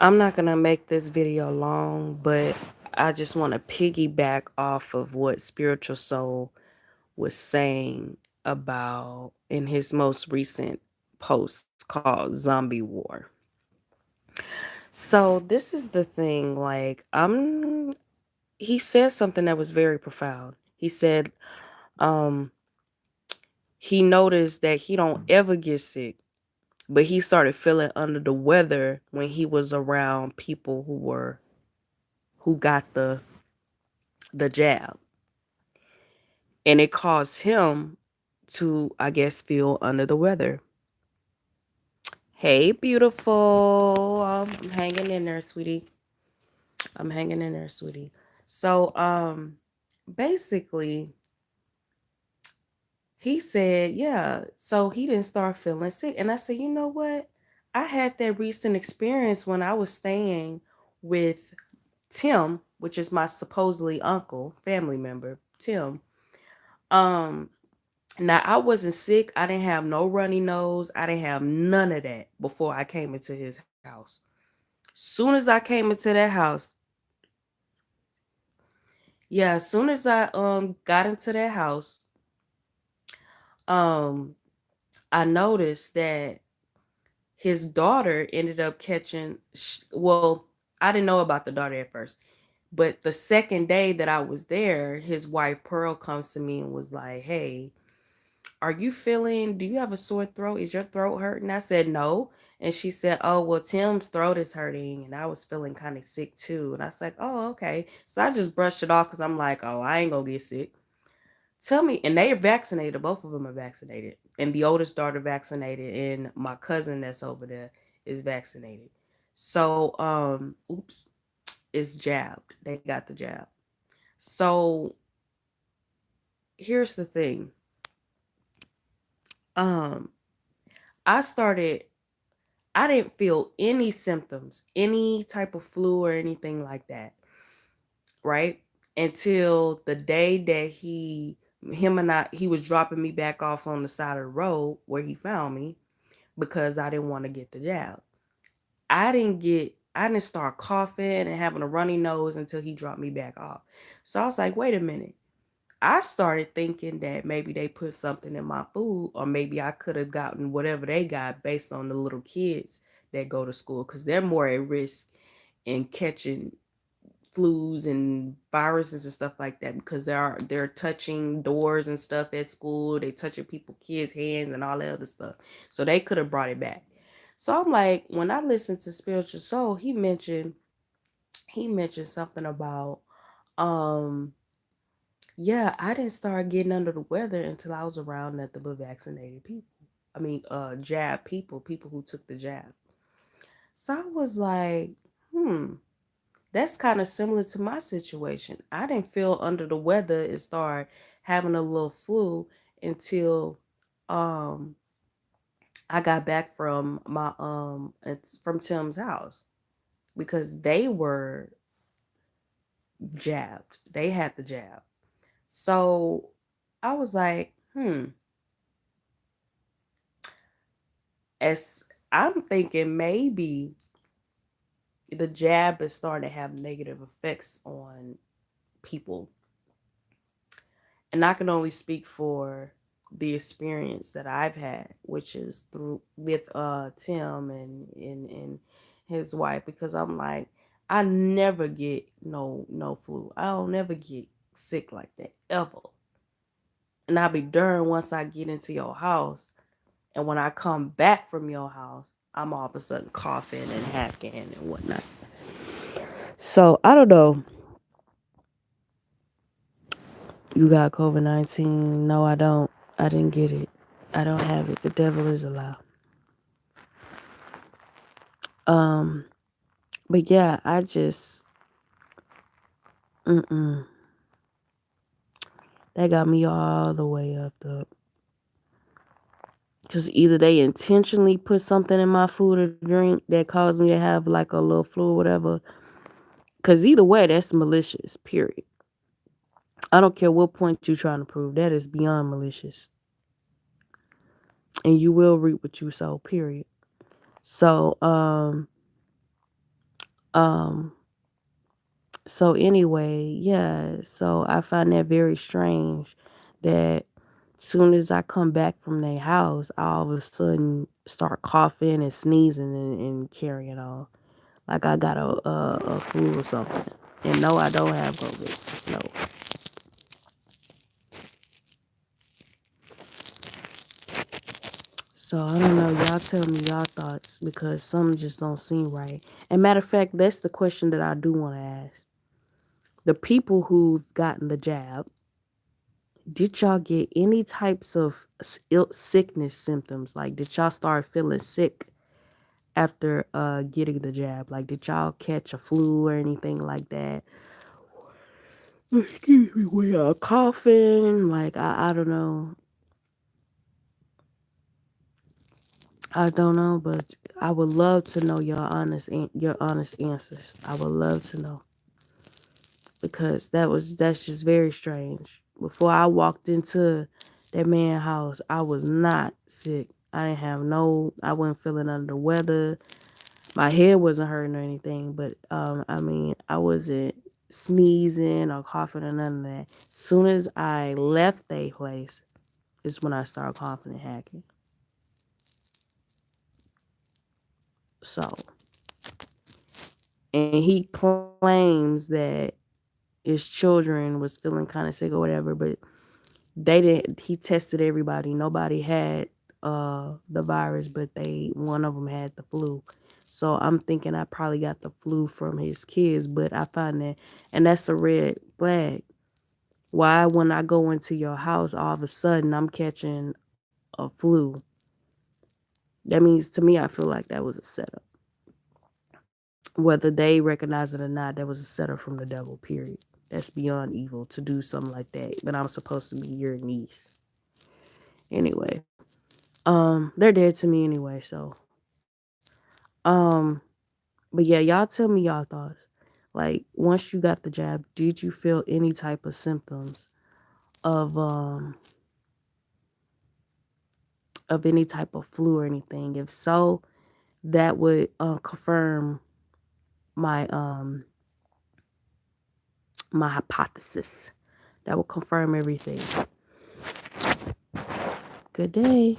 I'm not going to make this video long, but I just want to piggyback off of what Spiritual Soul was saying about in his most recent post called Zombie War. So, this is the thing, like, he said something that was very profound. He said, um, he noticed that he don't ever get sick, but he started feeling under the weather when he was around people who got the jab, and it caused him to, I guess, feel under the weather. Hey, beautiful. I'm hanging in there, sweetie. I'm hanging in there, sweetie. So, basically, he said, yeah, so he didn't start feeling sick. And I said, you know what? I had that recent experience when I was staying with Tim, which is my supposedly uncle, family member, Tim. Um, Now I wasn't sick. I didn't have no runny nose. I didn't have none of that before I came into his house. Soon as I came into that house, yeah, as soon as I got into that house, um I noticed that his daughter ended up catching well, I didn't know about the daughter at first. But the second day that I was there, his wife Pearl comes to me and was like, "Hey, do you have a sore throat? Is your throat hurting?" I said, "No." And she said, "Oh, well, Tim's throat is hurting." And I was feeling kind of sick too. And I was like, "Oh, okay." So I just brushed it off because I'm like, "Oh, I ain't gonna get sick." Tell me, and they are vaccinated. Both of them are vaccinated. And the oldest daughter vaccinated, and my cousin that's over there is vaccinated. So, oops, is jabbed. They got the jab. So here's the thing. Um, I started I didn't feel any symptoms, any type of flu or anything like that, right? Until the day that he was dropping me back off on the side of the road where he found me because I didn't want to get the jab. I didn't start coughing and having a runny nose until he dropped me back off. So I was like, wait a minute. I started thinking that maybe they put something in my food, or maybe I could have gotten whatever they got based on the little kids that go to school because they're more at risk in catching flus and viruses and stuff like that because they're touching doors and stuff at school. They touching kids' hands and all that other stuff. So they could have brought it back. So I'm like, when I listened to Spiritual Soul, he mentioned something about um yeah, I didn't start getting under the weather until I was around nothing but vaccinated people. I mean, jab people who took the jab. So I was like, hmm, that's kind of similar to my situation. I didn't feel under the weather and start having a little flu until um I got back from from Tim's house because they were jabbed. They had the jab. So I was like, as I'm thinking maybe the jab is starting to have negative effects on people. And I can only speak for the experience that I've had, which is through with Tim and his wife, because I'm like, I never get no flu. I don't never get sick like that ever. And I'll be darned once I get into your house, and when I come back from your house, I'm all of a sudden coughing and hacking and whatnot. So I don't know. You got COVID-19? No, I don't. I didn't get it. I don't have it. The devil is a lie. Um, but yeah, I just mm-mm. That got me all the way up the. Cause either they intentionally put something in my food or drink that caused me to have like a little flu or whatever. Cause either way, that's malicious. Period. I don't care what point you're trying to prove. That is beyond malicious, and you will reap what you sow. Period. So, Um, so anyway, yeah, so I find that very strange that soon as I come back from their house, I all of a sudden start coughing and sneezing and carrying on. Like I got a flu or something. And no, I don't have COVID. No. So I don't know. Y'all tell me y'all thoughts because some just don't seem right. And matter of fact, that's the question that I do want to ask. The people who've gotten the jab, did y'all get any types of sickness symptoms? Like, did y'all start feeling sick after getting the jab? Like, did y'all catch a flu or anything like that? Excuse me, we are coughing. Like, I don't know. I don't know, but I would love to know your honest answers. I would love to know because that's just very strange. Before I walked into that man's house, I was not sick. I didn't have no. I wasn't feeling under the weather. My head wasn't hurting or anything, but I mean, I wasn't sneezing or coughing or none of that. Soon as I left that place, is when I started coughing and hacking. So, and he claims that his children was feeling kind of sick or whatever, but they didn't. He tested everybody. Nobody had the virus, but they one of them had the flu. So I'm thinking I probably got the flu from his kids, but I find that, and that's a red flag. Why, when I go into your house, all of a sudden I'm catching a flu? That means to me, I feel like that was a setup. Whether they recognize it or not, that was a setup from the devil, period. That's beyond evil to do something like that. But I'm supposed to be your niece. Anyway, they're dead to me anyway, so um, but yeah, y'all tell me y'all thoughts. Like once you got the jab, did you feel any type of symptoms of any type of flu or anything? If so, that would confirm my my hypothesis. That will confirm everything. Good day.